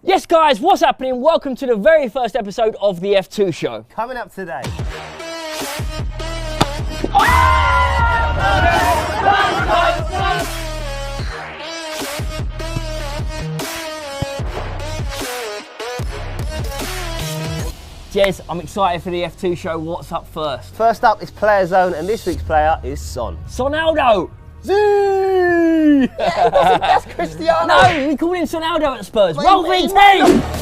Yes guys, what's happening? Welcome to the very first episode of the F2 show. Coming up today. Jez, I'm excited for the F2 show. What's up first? First up is Player Zone, and this week's player is Son. Sonaldo! Zee! Yeah, that's Cristiano! No, we call him Sonaldo at Spurs. Wait, Roll wait, VT!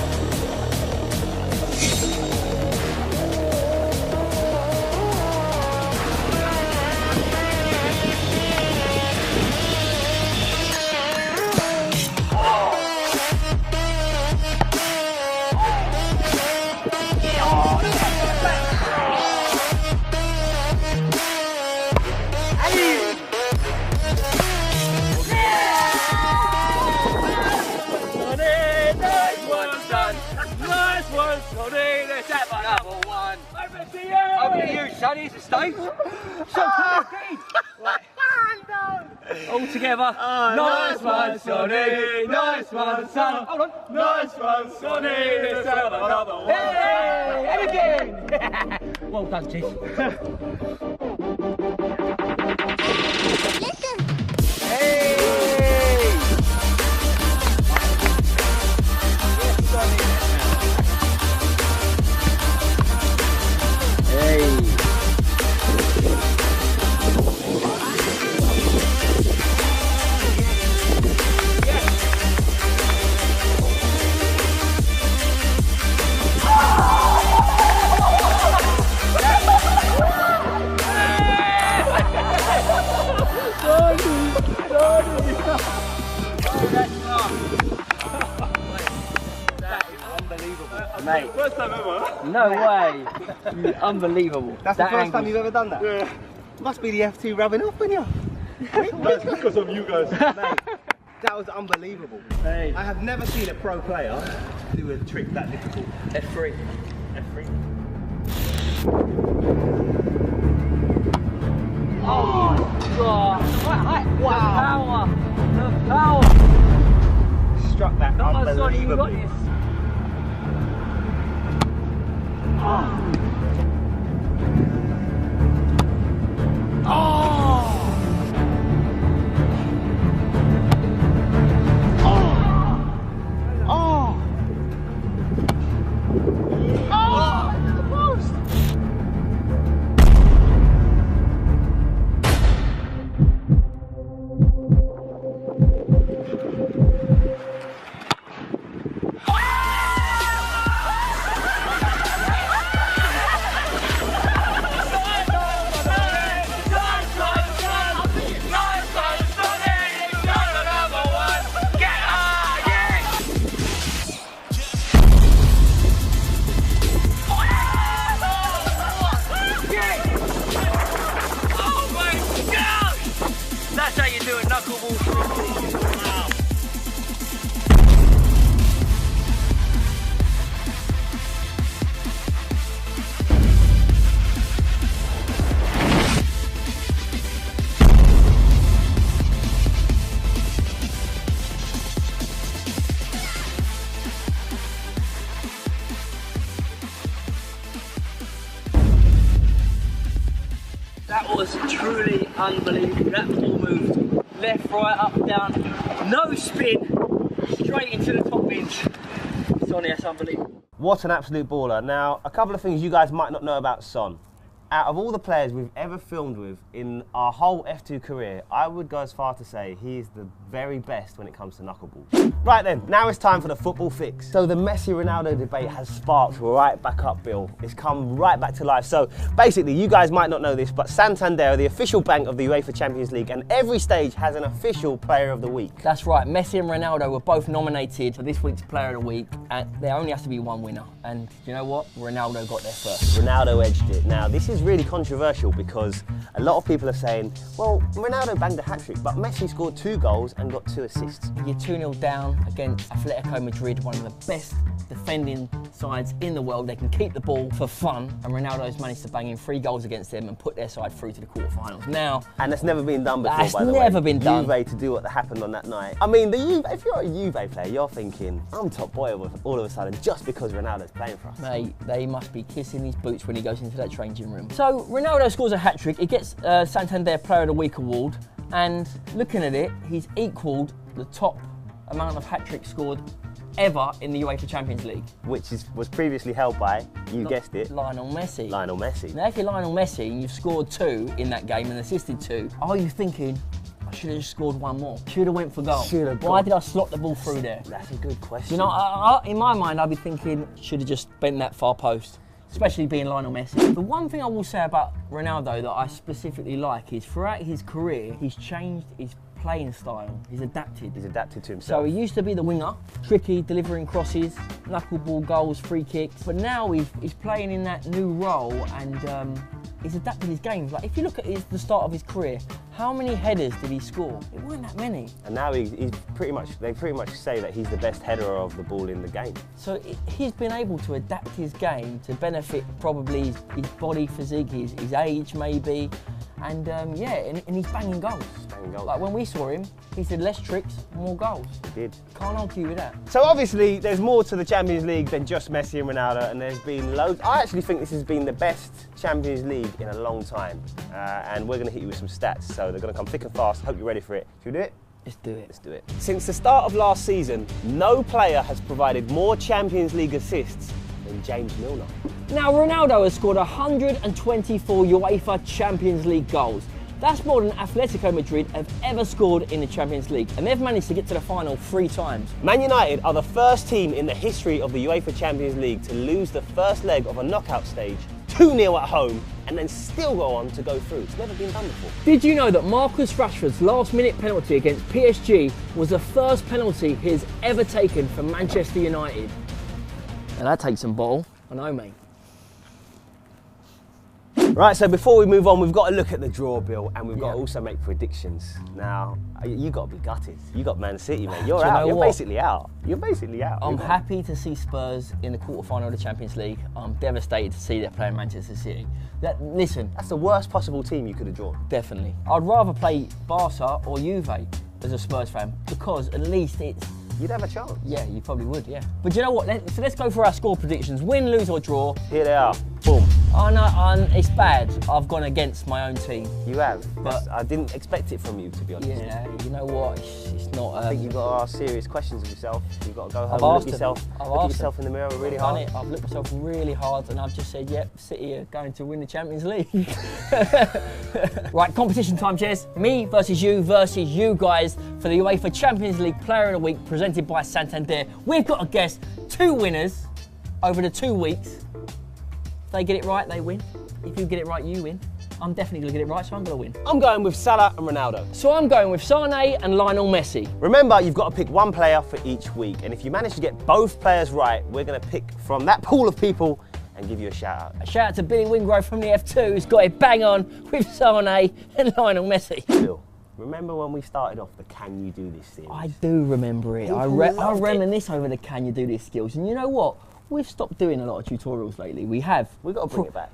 Over to you, Sonny, it's a stage. So right. All together. Nice one, Sonny. Nice one, Son. Hold on. Nice one, Sonny. Let's have another one. Hey, and again. Well done, Chief. Hey. Yes, Sonny. Mate. First time ever. No way. Unbelievable. That's the first time you've ever done that? Yeah. Must be the F2 rubbing off on you. That's because of you guys. Mate, that was unbelievable. Hey. I have never seen a pro player do a trick that difficult. F3. F3. Oh my god. Wow. The power. Struck that Come on, Sonny, you got unbelievably. this. Oh. Oh. That's how you do it, knuckleball. Wow. That was truly unbelievable. That ball moved left, right, up, down, no spin, straight into the top bins. Sonny, that's unbelievable. What an absolute baller. Now, a couple of things you guys might not know about Son. Out of all the players we've ever filmed with in our whole F2 career, I would go as far to say he is the very best when it comes to knuckleballs. Right then, now it's time for the football fix. So the Messi-Ronaldo debate has sparked right back up, Bill. It's come right back to life. So basically, you guys might not know this, but Santander are the official bank of the UEFA Champions League, and every stage has an official Player of the Week. That's right, Messi and Ronaldo were both nominated for this week's Player of the Week, and there only has to be one winner. And you know what? Ronaldo got there first. Ronaldo edged it. Now, this is is really controversial because a lot of people are saying, well, Ronaldo banged a hat-trick, but Messi scored 2 goals and got 2 assists. You're 2-0 down against Atletico Madrid, one of the best defending sides in the world. They can keep the ball for fun, and Ronaldo's managed to bang in 3 goals against them and put their side through to the quarterfinals. Now, and that's never been done before, that's by the way. never been done. Juve to do what happened on that night. I mean, if you're a Juve player, you're thinking, I'm top boy all of a sudden just because Ronaldo's playing for us. Mate, they must be kissing his boots when he goes into that changing room. So Ronaldo scores a hat-trick. He gets Santander Player of the Week award, and looking at it, he's equalled the top amount of hat-tricks scored ever in the UEFA Champions League. Which was previously held by, you guessed it, Lionel Messi. Lionel Messi. Now if you're Lionel Messi and you've scored 2 in that game and assisted 2, are you thinking, I should have just scored 1 more? Should have went for goal. Why did I slot the ball through there? That's a good question. You know, in my mind, I'd be thinking, should have just bent that far post, especially being Lionel Messi. The one thing I will say about Ronaldo that I specifically like is throughout his career, he's changed his playing style. He's adapted. He's adapted to himself. So he used to be the winger, tricky, delivering crosses, knuckleball goals, free kicks. But now he's playing in that new role, and he's adapted his game. Like if you look at the start of his career, how many headers did he score? It weren't that many. And now they pretty much say that he's the best header of the ball in the game. So he's been able to adapt his game to benefit probably his body physique, his age maybe. And yeah, and he's banging goals. Like when we saw him, he said less tricks, more goals. He did. Can't argue with that. So obviously there's more to the Champions League than just Messi and Ronaldo, and there's been loads. I actually think this has been the best Champions League in a long time. And we're going to hit you with some stats, so they're going to come thick and fast. Hope you're ready for it. Should we do it? Let's do it. Let's do it. Since the start of last season, no player has provided more Champions League assists than James Milner. Now Ronaldo has scored 124 UEFA Champions League goals. That's more than Atletico Madrid have ever scored in the Champions League, and they've managed to get to the final 3 times. Man United are the first team in the history of the UEFA Champions League to lose the first leg of a knockout stage 2-0 at home and then still go on to go through. It's never been done before. Did you know that Marcus Rashford's last-minute penalty against PSG was the first penalty he's ever taken for Manchester United? And that takes some ball, I know, mate. Right, so before we move on, we've got to look at the draw, Bill, and we've got to also make predictions. Now, you got to be gutted. You got Man City, mate. You're out. You're basically out. You're basically out. I'm happy to see Spurs in the quarterfinal of the Champions League. I'm devastated to see them playing Manchester City. Listen, that's the worst possible team you could have drawn. Definitely. I'd rather play Barca or Juve as a Spurs fan, because at least it's... You'd have a chance. Yeah, you probably would, yeah. But you know what? Let's go for our score predictions. Win, lose or draw. Here they are. Boom. Oh no, it's bad. I've gone against my own team. You have, but I didn't expect it from you, to be honest. Yeah, you know what? It's not. I think you've got to ask serious questions of yourself. You've got to go home and look at yourself in the mirror really hard. I've looked myself really hard, and I've just said, yep, City are going to win the Champions League. Right, competition time, Jez. Me versus you guys for the UEFA Champions League Player of the Week presented by Santander. We've got to guess 2 winners over the 2 weeks. If they get it right, they win. If you get it right, you win. I'm definitely going to get it right, so I'm going to win. I'm going with Salah and Ronaldo. So I'm going with Sane and Lionel Messi. Remember, you've got to pick 1 player for each week, and if you manage to get both players right, we're going to pick from that pool of people and give you a shout out. A shout out to Billy Wingrove from the F2 who's got it bang on with Sane and Lionel Messi. Bill, remember when we started off the Can You Do This series? I do remember it. I reminisce over the Can You Do This skills, and you know what? We've stopped doing a lot of tutorials lately. We have. We've got to bring it back.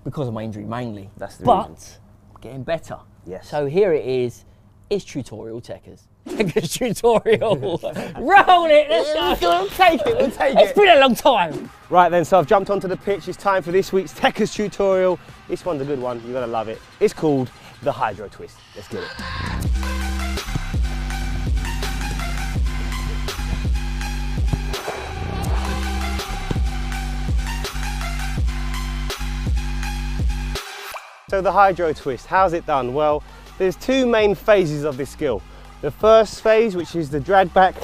Because of my injury mainly. That's the reason. But getting better. Yes. So here it is. It's tutorial techers. Techers tutorial. Roll it. Let's go. We'll take it. We'll take it. It's been a long time. Right then, so I've jumped onto the pitch. It's time for this week's Techers tutorial. This one's a good one. You're going to love it. It's called the Hydro Twist. Let's get it. So the Hydro Twist, how's it done? Well, there's 2 main phases of this skill. The first phase, which is the drag back,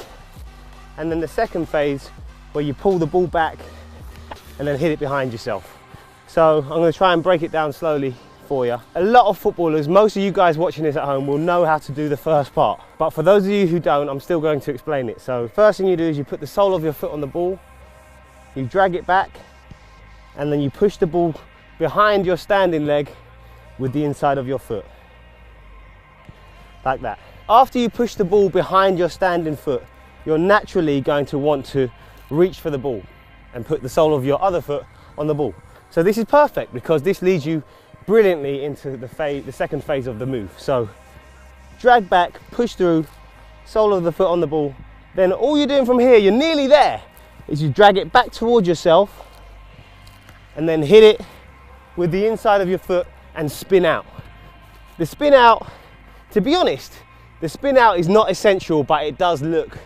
and then the second phase, where you pull the ball back and then hit it behind yourself. So I'm going to try and break it down slowly for you. A lot of footballers, most of you guys watching this at home, will know how to do the first part. But for those of you who don't, I'm still going to explain it. So first thing you do is you put the sole of your foot on the ball, you drag it back, and then you push the ball behind your standing leg with the inside of your foot. Like that. After you push the ball behind your standing foot, you're naturally going to want to reach for the ball and put the sole of your other foot on the ball. So this is perfect because this leads you brilliantly into the second phase of the move. So drag back, push through, sole of the foot on the ball. Then all you're doing from here, you're nearly there, is you drag it back towards yourself and then hit it with the inside of your foot and spin out. The spin out, to be honest, the spin out is not essential, but it does look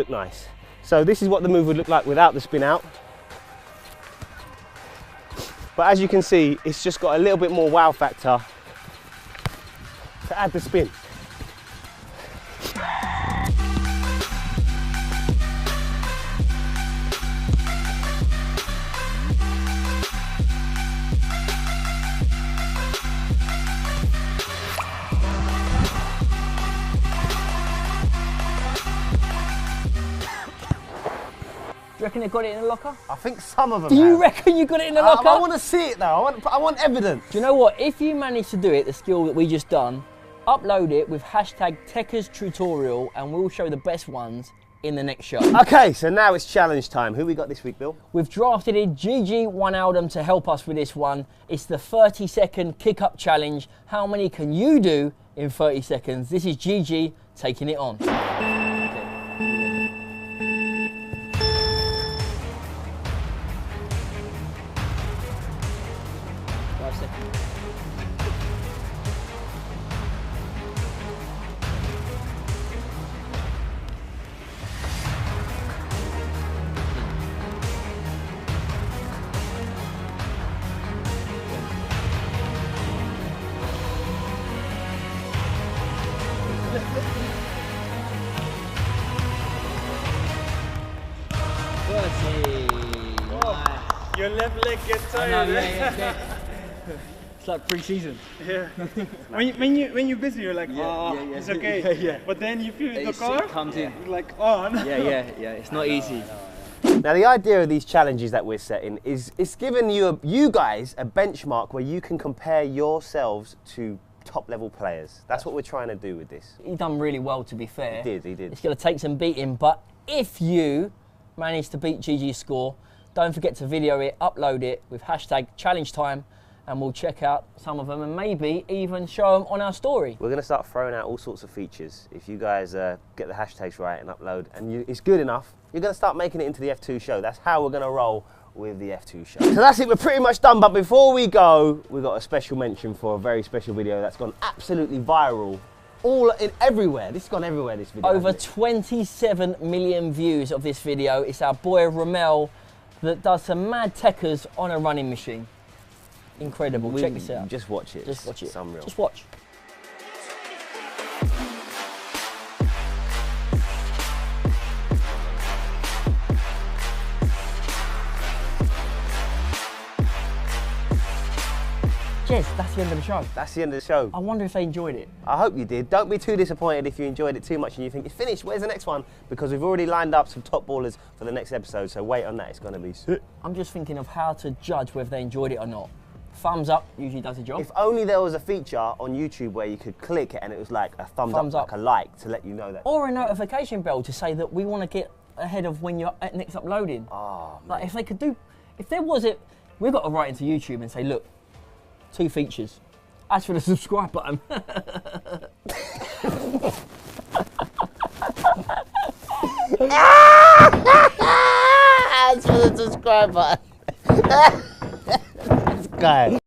nice. So this is what the move would look like without the spin out. But as you can see, it's just got a little bit more wow factor to add the spin. Do you reckon they got it in the locker? I think some of them Do you have. reckon you got it in the locker? I want to see it though. I want evidence. Do you know what? If you manage to do it, the skill that we just done, upload it with hashtag Tekker's tutorial and we'll show the best ones in the next show. Okay, so now it's challenge time. Who we got this week, Bill? We've drafted in Gigi Wijnaldum to help us with this one. It's the 30-second kick-up challenge. How many can you do in 30 seconds? This is Gigi taking it on. Your left leg gets tired. I know, yeah. It's like pre-season. Yeah. when you're busy, you're like, it's okay. Yeah. But then you feel the car, it comes in. you're like, oh no. Yeah. It's not easy. Now the idea of these challenges that we're setting is it's giving you guys a benchmark where you can compare yourselves to top level players. That's what we're trying to do with this. He done really well, to be fair. He did. It's going to take some beating, but if you manage to beat Gigi's score, don't forget to video it, upload it with hashtag challenge time, and we'll check out some of them and maybe even show them on our story. We're going to start throwing out all sorts of features. If you guys get the hashtags right and upload, and it's good enough, you're going to start making it into the F2 show. That's how we're going to roll with the F2 show. So that's it, we're pretty much done. But before we go, we've got a special mention for a very special video that's gone absolutely viral. Everywhere. This has gone everywhere, this video. Over 27 million views of this video. It's our boy Ramel that does some mad techers on a running machine. Incredible. Check this out. Just watch it. Just watch it. It's unreal. Just watch. Jez, that's the end of the show. That's the end of the show. I wonder if they enjoyed it. I hope you did. Don't be too disappointed if you enjoyed it too much and you think it's finished. Where's the next one? Because we've already lined up some top ballers for the next episode, so wait on that. It's going to be sick. I'm just thinking of how to judge whether they enjoyed it or not. Thumbs up usually does the job. If only there was a feature on YouTube where you could click it and it was like a thumbs up, like a like, to let you know that. Or a notification bell to say that we want to get ahead of when you're next uploading. Oh, man. Like if they could do, if there was it, we've got to write into YouTube and say, look, 2 features. As for the subscribe button. As for the subscribe button. This guy.